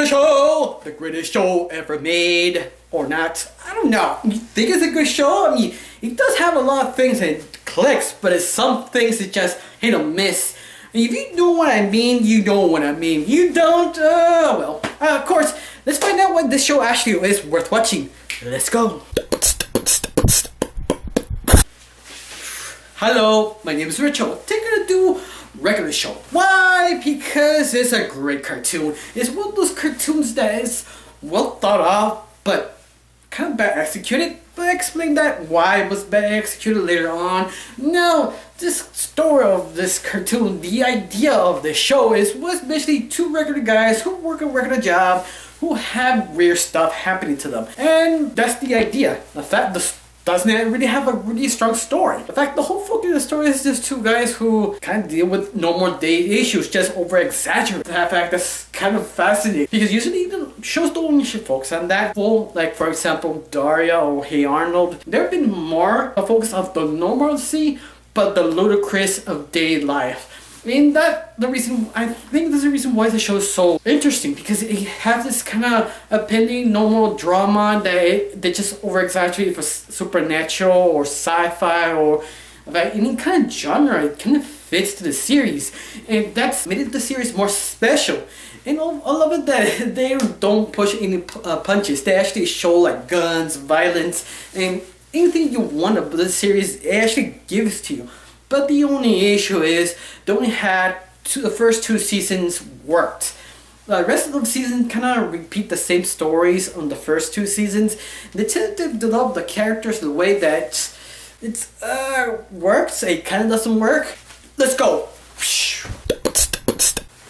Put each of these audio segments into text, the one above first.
Regular Show! The greatest show ever made. Or not. I don't know. You think it's a good show? I mean, it does have a lot of things that clicks, but it's some things that just hit or miss. And if you know what I mean, you know what I mean. You don't, of course, let's find out what this show actually is worth watching. Let's go. Hello, my name is Rachel. We're gonna do Regular Show. Why? Because it's a great cartoon. It's one of those cartoons that is well thought of, but kind of bad executed. But I explain that why it was bad executed later on. No, this story of this cartoon, the idea of the show was basically two regular guys who work a regular job, who have weird stuff happening to them. And that's the idea. The fact doesn't really have a really strong story. In fact, the whole focus of the story is just two guys who kind of deal with normal day issues, just over exaggerate. In fact, that's kind of fascinating because usually the shows don't usually focus on that. Well, like for example, Daria or Hey Arnold, they've been more a focus of the normalcy, but the ludicrous of daily life. And that's the reason why the show is so interesting, because it has this kind of appending normal drama that they just over exaggerate for supernatural or sci-fi or about any kind of genre. It kind of fits to the series, and that's made the series more special. And I love it that they don't push any punches. They actually show like guns, violence, and anything you want of the series, it actually gives to you. But the only issue is they only had the first two seasons worked. The rest of the season kind of repeat the same stories on the first two seasons. They tend to develop the characters the way that it works. It kind of doesn't work. Let's go.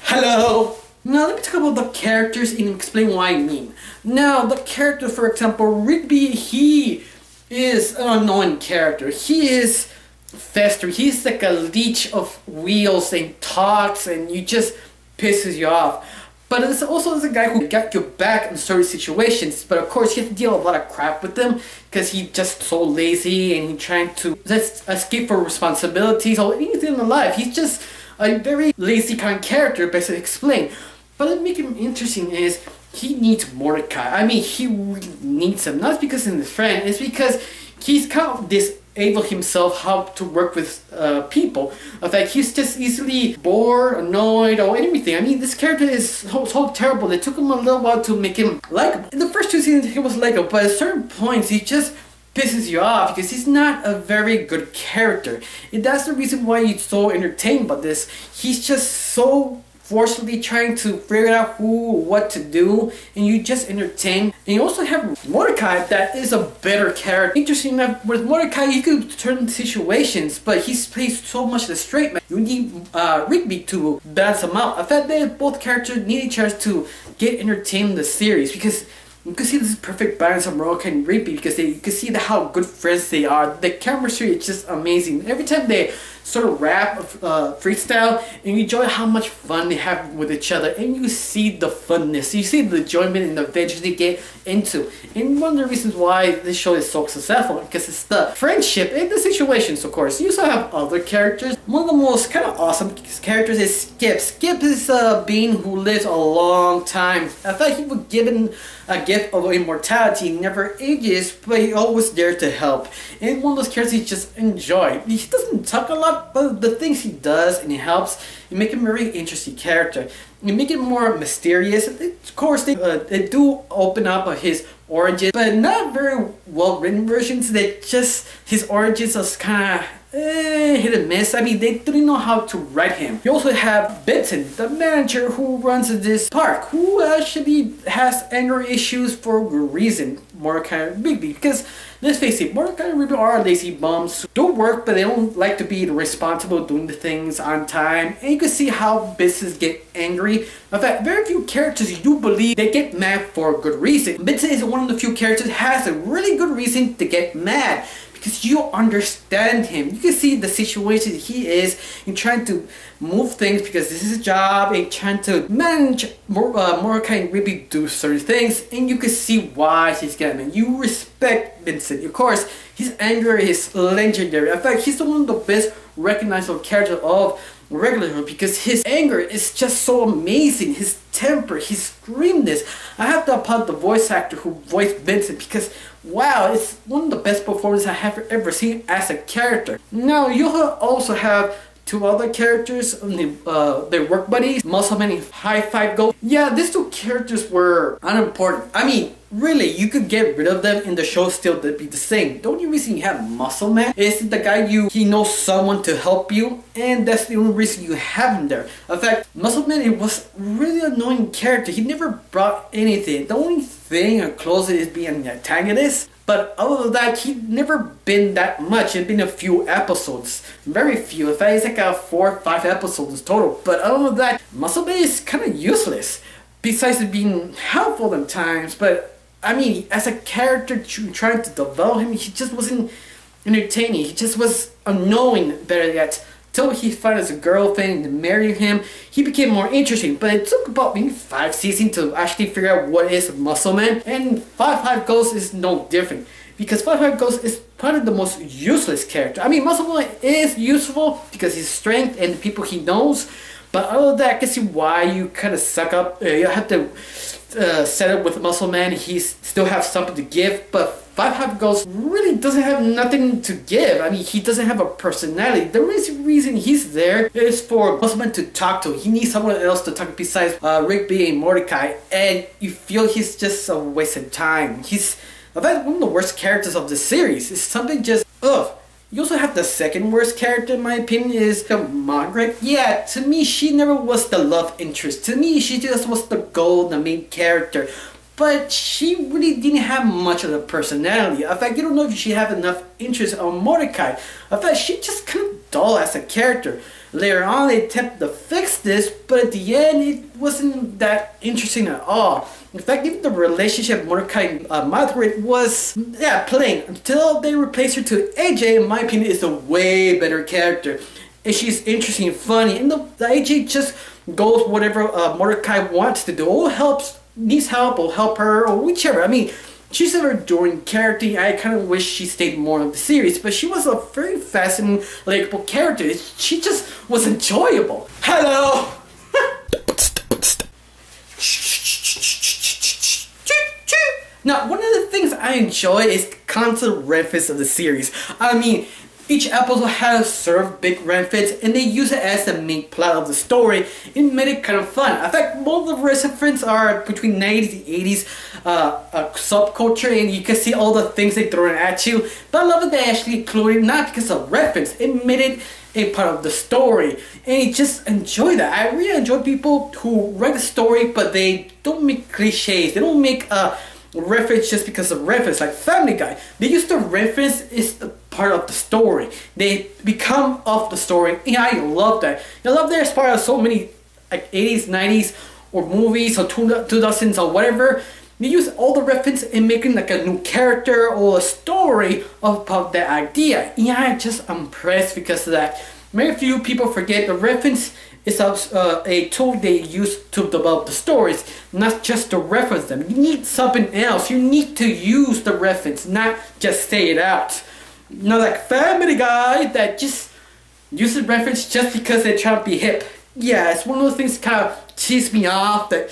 Hello. Now let me talk about the characters and explain what I mean. Now the character, for example, Rigby, he is an annoying character. He is Fester. He's like a leech of wheels and talks, and you just pisses you off. But it's also a guy who got your back in certain situations. But of course, you have to deal with a lot of crap with him because he's just so lazy and he's trying to just escape from responsibilities or anything in life. He's just a very lazy kind of character, best to explain. But what makes him interesting is he needs Mordecai. I mean, he really needs him. Not because he's his friend, it's because he's kind of disable himself how to work with people. In fact, he's just easily bored, annoyed, or anything. I mean, this character is so terrible. It took him a little while to make him likable. In the first two seasons, he was likable, but at certain points, he just pisses you off because he's not a very good character. And that's the reason why you're so entertained by this. He's just so forcefully trying to figure out what to do, and you just entertain. And you also have Mordecai, that is a better character. Interesting enough, with Mordecai you could turn situations, but he plays so much the straight man. You need Rigby to balance him out. I thought that both characters need each other to get entertained in the series, because you can see this perfect balance of Mordecai and Rigby, because you can see how good friends they are. The chemistry is just amazing. Every time they sort of rap, freestyle, and you enjoy how much fun they have with each other, and you see the funness, you see the enjoyment and the adventures they get into. And one of the reasons why this show is so successful, because it's the friendship and the situations, of course. You also have other characters. One of the most kind of awesome characters is Skip. Skip is a being who lives a long time. I thought he was given a gift of immortality, never ages, but he always there to help. And one of those characters you just enjoy. He doesn't talk a lot, but the things he does and he helps, it make him a very interesting character. You make it more mysterious. Of course, they do open up his origin, but not very well written versions. That just his origins are kind of hit and miss. I mean, they didn't know how to write him. You also have Benson, the manager who runs this park, who actually has anger issues for a good reason. Mordecai and Rigby, because let's face it, Mordecai and Rigby are lazy bums who do work, but they don't like to be responsible doing the things on time. And you can see how business get angry. In fact, very few characters you do believe they get mad for a good reason. Benson is one of the few characters that has a really good reason to get mad, because you understand him. You can see the situation he is in trying to move things because this is his job, and trying to manage Mordecai and Rigby do certain things, and you can see why he's getting mad. You respect Vincent. Of course, his anger is legendary. In fact, he's one of the best recognizable characters of regular hero because his anger is just so amazing. His temper, his screamness. I have to applaud the voice actor who voiced Vincent because wow, it's one of the best performances I have ever seen as a character. Now you also have two other characters, their work buddies, Muscleman and High Five Ghost. Yeah, these two characters were unimportant. I mean, really, you could get rid of them in the show still to be the same. The only reason you have Muscleman is the guy he knows someone to help you, and that's the only reason you have him there. In fact, Muscleman, it was a really annoying character. He never brought anything. The only thing close is being an antagonist. But other than that, he'd never been that much. It'd been a few episodes. Very few. In fact, it's like 4 or 5 episodes total. But other than that, Muscleman is kind of useless. Besides it being helpful at times. But, I mean, as a character trying to develop him, he just wasn't entertaining. He just was annoying, better yet. Till he found his girlfriend and married him, he became more interesting. But it took about maybe 5 seasons to actually figure out what is Muscleman. And Five Ghost is no different. Because Five Ghost is probably the most useless character. I mean, Muscleman is useful because his strength and the people he knows. But other than that, I can see why you kind of suck up. You have to set up with Muscleman. He still have something to give. But Five Ghost really doesn't have nothing to give. I mean, he doesn't have a personality. The reason he's there is for Muscleman to talk to. He needs someone else to talk to besides Rigby and Mordecai. And you feel he's just a waste of time. He's about one of the worst characters of the series. It's something just, ugh. You also have the second worst character, in my opinion, is Margaret. Yeah, to me, she never was the love interest. To me, she just was the goal, the main character. But she really didn't have much of a personality. In fact, you don't know if she had enough interest on Mordecai. In fact, she just kind of dull as a character. Later on, they attempted to fix this, but at the end, it wasn't that interesting at all. In fact, even the relationship of Mordecai and Margaret was, plain. Until they replaced her to AJ, in my opinion, is a way better character. And she's interesting and funny. And the AJ just goes whatever Mordecai wants to do. Or needs help, or help her, or whichever. I mean, she's a adoring character. I kind of wish she stayed more of the series, but she was a very fascinating, likable character. She just was enjoyable. Hello! Now, one of the things I enjoy is the constant reference of the series. I mean, each episode has served big reference, and they use it as the main plot of the story. It made it kind of fun. In fact, most of the references are between 90s and 80s subculture, and you can see all the things they throw at you. But I love that they actually included, not because of reference, it made it a part of the story, and you just enjoy that. I really enjoy people who write a story, but they don't make cliches. They don't make reference just because of reference, like Family Guy. They use the reference is the part of the story. They become of the story, and I love that. I love that as part of so many like 80s, 90s, or movies, or 2000s, or whatever. They use all the reference in making like a new character or a story about that idea. And I'm just impressed because of that. Very few people forget the reference is a tool they use to develop the stories, not just to reference them. You need something else. You need to use the reference, not just say it out. Not like Family Guy that just uses reference just because they're trying to be hip. Yeah, it's one of those things that kind of cheese me off, that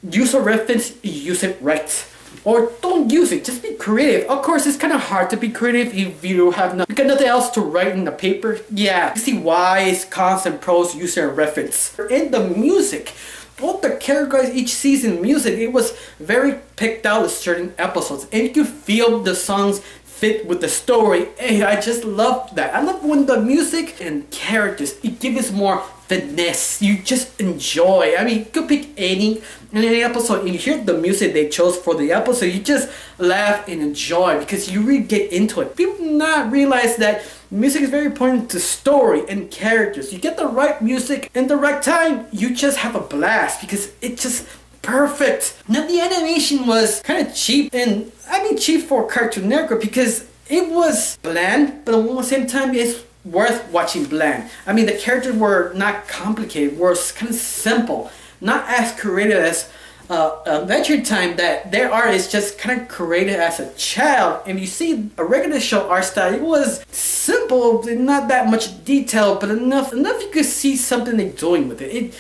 use a reference, use it right. Or don't use it, just be creative. Of course, it's kind of hard to be creative if you have nothing else to write in the paper. Yeah, you see why it's constant pros using a reference. In the music, both the characters each season music, it was very picked out of certain episodes. And you could feel the songs fit with the story. And I just love that. I love when the music and characters, it gives more finesse. You just enjoy. I mean, you could pick any episode and you hear the music they chose for the episode, you just laugh and enjoy because you really get into it. People not realize that music is very important to story and characters. You get the right music in the right time, you just have a blast because it's just perfect. Now the animation was kind of cheap, and I mean cheap for Cartoon Network because it was bland, but at the same time it's worth watching bland. I mean, the characters were not complicated, were kind of simple, not as creative as Adventure Time that their art is just kind of created as a child, and you see a regular show art style. It was simple, not that much detail, but enough you could see something they're doing with it.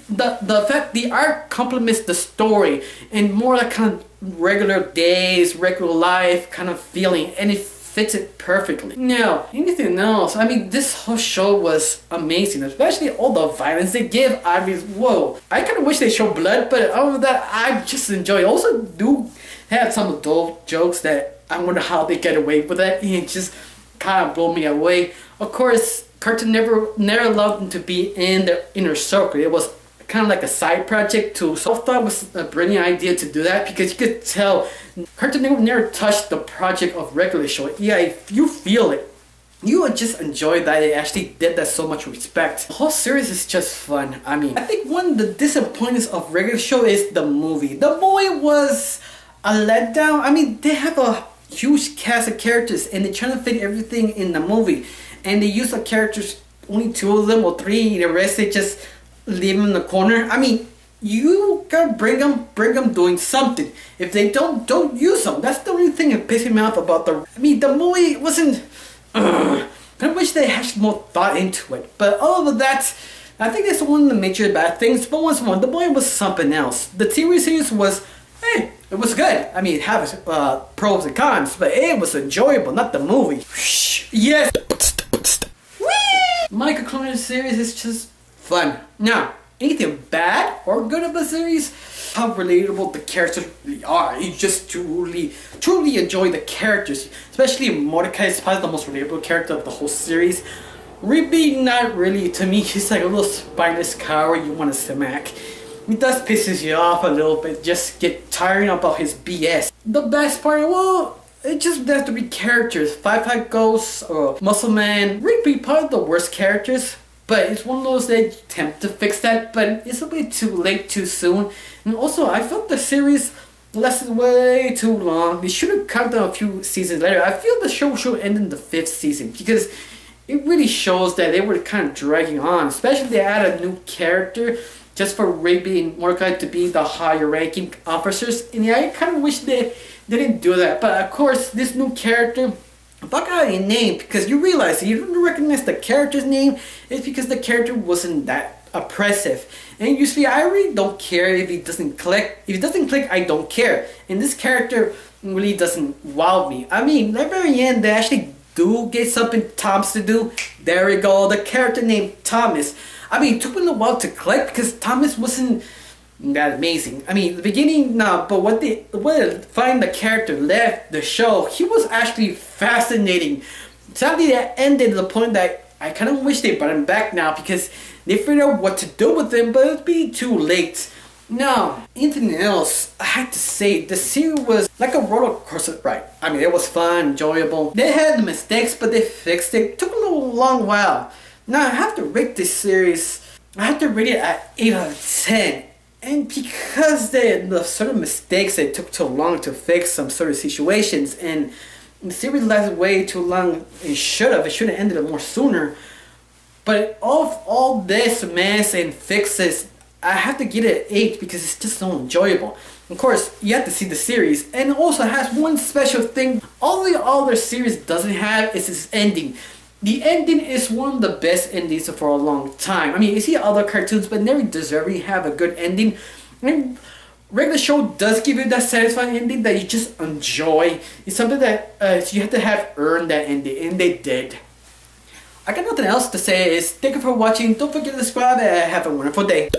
The fact the art complements the story and more like kind of regular days, regular life kind of feeling, and it fits it perfectly. Now, anything else? I mean, this whole show was amazing, especially all the violence they give. I mean, whoa. I kind of wish they showed blood, but other than that, I just enjoy it. Also, do have some adult jokes that I wonder how they get away with that. It just kind of blew me away. Of course, Cartoon never allowed them to be in the inner circle. It was kind of like a side project too. So I thought it was a brilliant idea to do that because you could tell Cartoon Network never touched the project of regular show. Yeah, if you feel it, you would just enjoy that they actually did that so much respect. The whole series is just fun. I mean, I think one of the disappointments of regular show is the movie. The movie was a letdown. I mean, they have a huge cast of characters and they're trying to fit everything in the movie. And they use the characters, only 2 of them or 3, the rest they just leave them in the corner. I mean, you gotta bring them doing something. If they don't use them. That's the only thing that pisses me off about the movie wasn't. I wish they had more thought into it. But all of that, I think that's one of the major bad things. But once more, the movie was something else. The TV series was, hey, it was good. I mean, it has pros and cons, but it was enjoyable, not the movie. Yes. Michael Clone series is just fun. Now, anything bad or good of the series, how relatable the characters really are. You just truly enjoy the characters. Especially Mordecai is probably the most relatable character of the whole series. Rigby, not really. To me, he's like a little spineless coward you want to smack. It does pisses you off a little bit. Just get tired about his BS. The best part, well, it just has to be characters. Five Ghosts or Muscle Man. Rigby, probably the worst characters. But it's one of those that attempt to fix that, but it's a bit too late, too soon. And also, I felt the series lasted way too long. They should have cut down a few seasons later. I feel the show should end in the 5th season because it really shows that they were kind of dragging on. Especially they added a new character just for Rigby and Mordecai to be the higher ranking officers. And yeah, I kind of wish they didn't do that. But of course, this new character, fuck out a name, because you realize you don't recognize the character's name, it's because the character wasn't that oppressive. And usually I really don't care if he doesn't click. If it doesn't click, I don't care. And this character really doesn't wow me. I mean, at the very end, they actually do get something Thomas to do. There we go, the character named Thomas. I mean, it took me a while to click because Thomas wasn't that amazing. I mean, the beginning, no, but when find the character left the show, he was actually fascinating. Sadly, that ended to the point that I kind of wish they brought him back now because they figured out what to do with him, but it'd be too late. Now, anything else, I had to say, the series was like a roller coaster ride. I mean, it was fun, enjoyable. They had mistakes, but they fixed it. It took a long while. Now, I have to rate this series, I have to rate it at 8 out of 10. And because the sort of mistakes that took too long to fix some sort of situations, and the series lasted way too long, it should have ended it more sooner. But all this mess and fixes, I have to give it an 8 because it's just so enjoyable. Of course, you have to see the series, and it also has one special thing all the other series doesn't have is its ending. The ending is one of the best endings for a long time. I mean, you see other cartoons, but never deserve have a good ending. And regular show does give you that satisfying ending that you just enjoy. It's something that you have to have earned that ending, and they did. I got nothing else to say. Thank you for watching. Don't forget to subscribe and have a wonderful day.